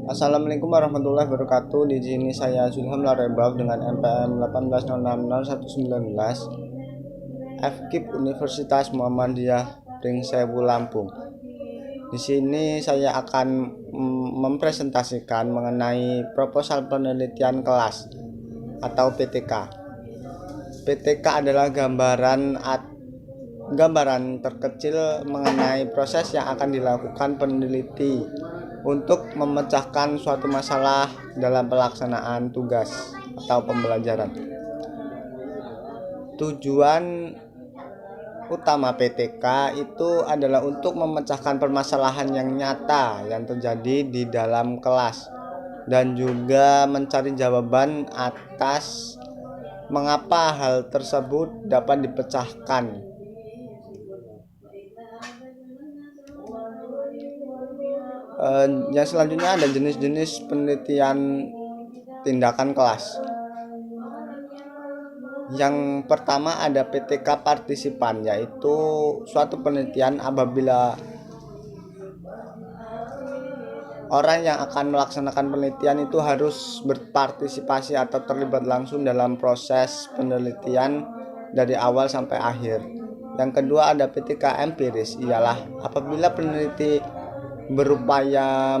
Assalamualaikum warahmatullahi wabarakatuh. Di sini saya Zulham Larebab dengan NPM 18066119 FKIP Universitas Muhammadiyah Pringsewu Lampung. Di sini saya akan mempresentasikan mengenai proposal penelitian kelas atau PTK. PTK adalah gambaran terkecil mengenai proses yang akan dilakukan peneliti untuk memecahkan suatu masalah dalam pelaksanaan tugas atau pembelajaran. Tujuan utama PTK itu adalah untuk memecahkan permasalahan yang nyata yang terjadi di dalam kelas dan juga mencari jawaban atas mengapa hal tersebut dapat dipecahkan. Yang selanjutnya ada jenis-jenis penelitian tindakan kelas. Yang pertama ada PTK partisipan, yaitu suatu penelitian apabila orang yang akan melaksanakan penelitian itu harus berpartisipasi atau terlibat langsung dalam proses penelitian dari awal sampai akhir. Yang kedua ada PTK empiris, ialah apabila peneliti berupaya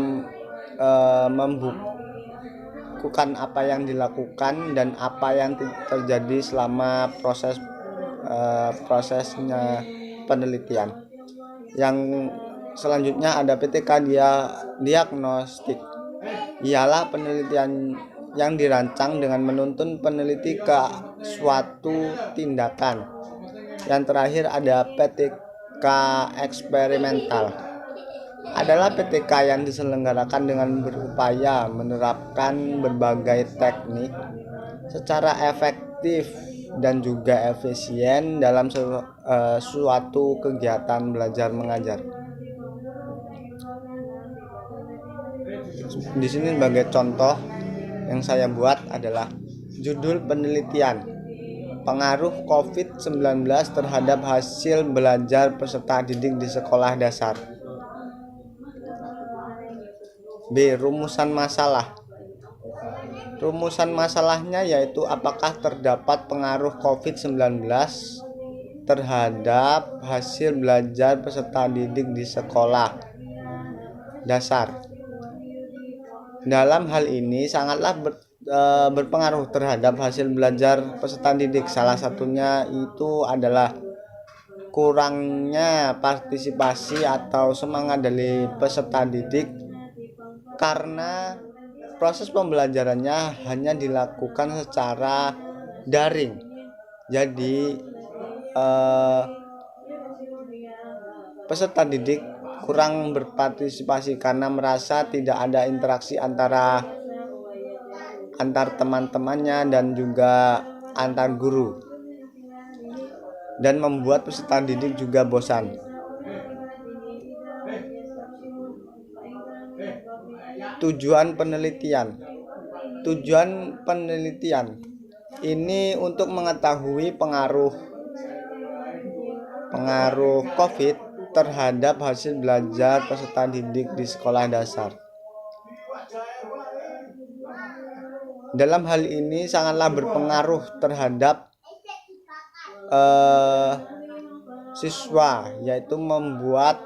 membukukan apa yang dilakukan dan apa yang terjadi selama prosesnya penelitian. Yang selanjutnya ada PTK diagnostik, ialah penelitian yang dirancang dengan menuntun peneliti ke suatu tindakan. Yang terakhir ada PTK eksperimental, adalah PTK yang diselenggarakan dengan berupaya menerapkan berbagai teknik secara efektif dan juga efisien dalam suatu kegiatan belajar mengajar. Di sini sebagai contoh yang saya buat adalah judul penelitian: pengaruh COVID-19 terhadap hasil belajar peserta didik di sekolah dasar. B. Rumusan masalah. Rumusan masalahnya yaitu apakah terdapat pengaruh COVID-19 terhadap hasil belajar peserta didik di sekolah dasar. Dalam hal ini sangatlah berpengaruh terhadap hasil belajar peserta didik. Salah satunya itu adalah kurangnya partisipasi atau semangat dari peserta didik, karena proses pembelajarannya hanya dilakukan secara daring. Jadi peserta didik kurang berpartisipasi karena merasa tidak ada interaksi antar teman-temannya dan juga antar guru, dan membuat peserta didik juga bosan. Tujuan penelitian ini untuk mengetahui pengaruh COVID terhadap hasil belajar peserta didik di sekolah dasar. Dalam hal ini sangatlah berpengaruh terhadap siswa, yaitu membuat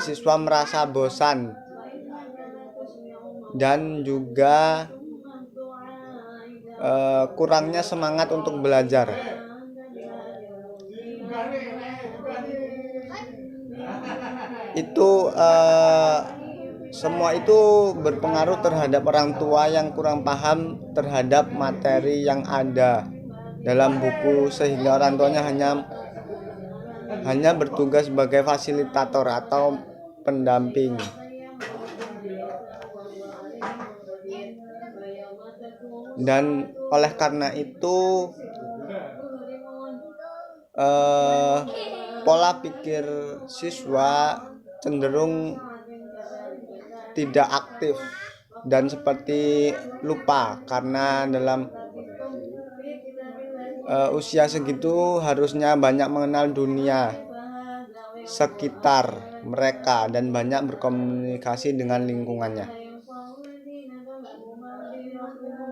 siswa merasa bosan dan juga kurangnya semangat untuk belajar. Semua itu berpengaruh terhadap orang tua yang kurang paham terhadap materi yang ada dalam buku, sehingga orang tuanya hanya bertugas sebagai fasilitator atau pendamping. Dan oleh karena itu pola pikir siswa cenderung tidak aktif dan seperti lupa, karena dalam usia segitu harusnya banyak mengenal dunia sekitar mereka dan banyak berkomunikasi dengan lingkungannya.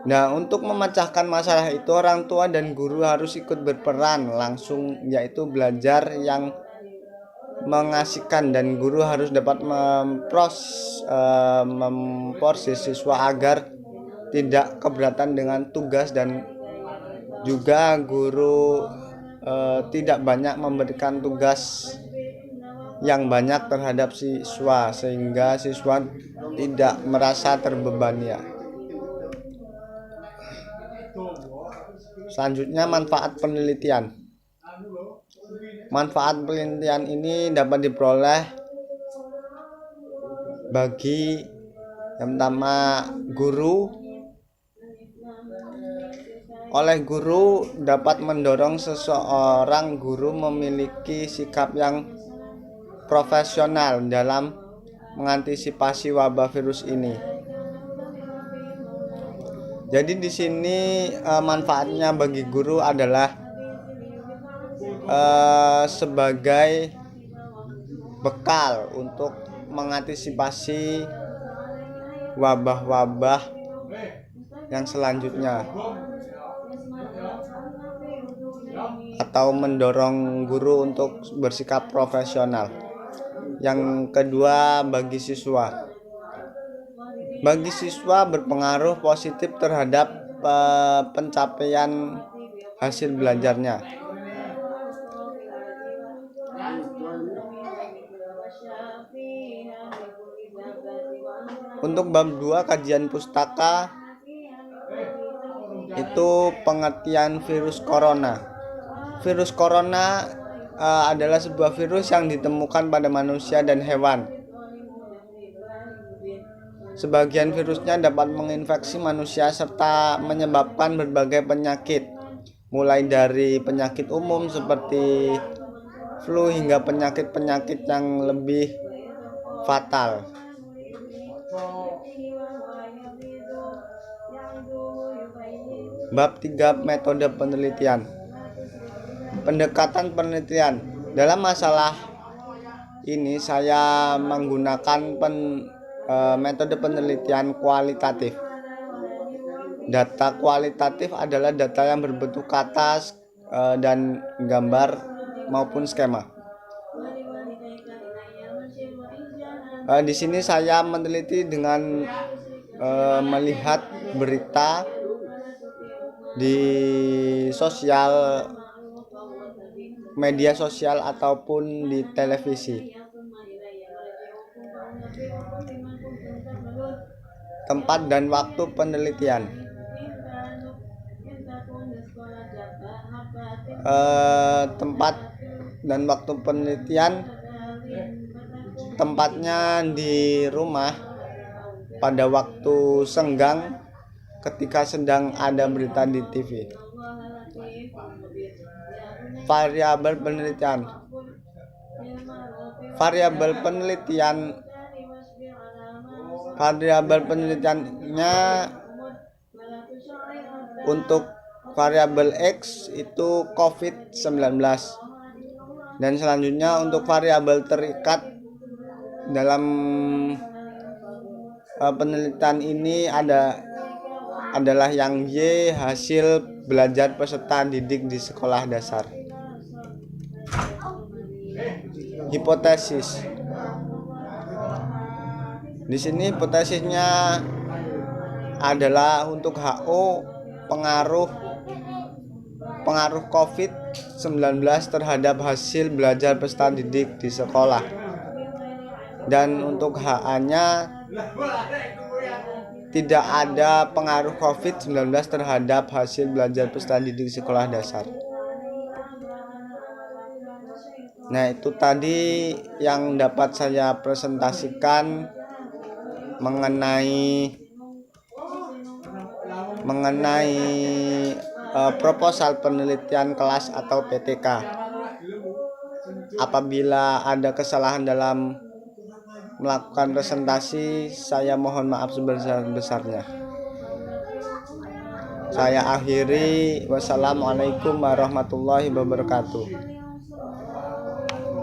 Nah, untuk memecahkan masalah itu orang tua dan guru harus ikut berperan langsung, yaitu belajar yang mengasihkan, dan guru harus dapat memproses siswa agar tidak keberatan dengan tugas, dan juga guru tidak banyak memberikan tugas yang banyak terhadap siswa sehingga siswa tidak merasa terbebani ya. Selanjutnya, manfaat penelitian. Manfaat penelitian ini dapat diperoleh bagi yang pertama guru. Oleh guru dapat mendorong seseorang guru memiliki sikap yang profesional dalam mengantisipasi wabah virus ini. Jadi di sini manfaatnya bagi guru adalah sebagai bekal untuk mengantisipasi wabah-wabah yang selanjutnya, atau mendorong guru untuk bersikap profesional. Yang kedua, bagi siswa. Bagi siswa berpengaruh positif terhadap pencapaian hasil belajarnya. Untuk bab 2 kajian pustaka itu pengertian virus corona. Virus corona adalah sebuah virus yang ditemukan pada manusia dan hewan. Sebagian virusnya dapat menginfeksi manusia serta menyebabkan berbagai penyakit, mulai dari penyakit umum seperti flu hingga penyakit-penyakit yang lebih fatal. Bab 3 metode penelitian. Pendekatan penelitian. Dalam masalah ini saya menggunakan metode penelitian kualitatif. Data kualitatif adalah data yang berbentuk kata dan gambar maupun skema. Di sini saya meneliti dengan melihat berita di media sosial ataupun di televisi. Tempat dan waktu penelitian. Tempat dan waktu penelitian, tempatnya di rumah pada waktu senggang ketika sedang ada berita di TV. Variabel penelitian. Variabel penelitiannya untuk variabel X itu COVID-19, dan selanjutnya untuk variabel terikat dalam penelitian ini adalah yang Y, hasil belajar peserta didik di sekolah dasar. Hipotesis. Di sini hipotesisnya adalah untuk HO pengaruh COVID-19 terhadap hasil belajar peserta didik di sekolah. Dan untuk HA-nya tidak ada pengaruh COVID-19 terhadap hasil belajar peserta didik di sekolah dasar. Nah, itu tadi yang dapat saya presentasikan mengenai proposal penelitian kelas atau PTK. Apabila ada kesalahan dalam melakukan presentasi, saya mohon maaf sebesar-besarnya. Saya akhiri. Wassalamualaikum warahmatullahi wabarakatuh.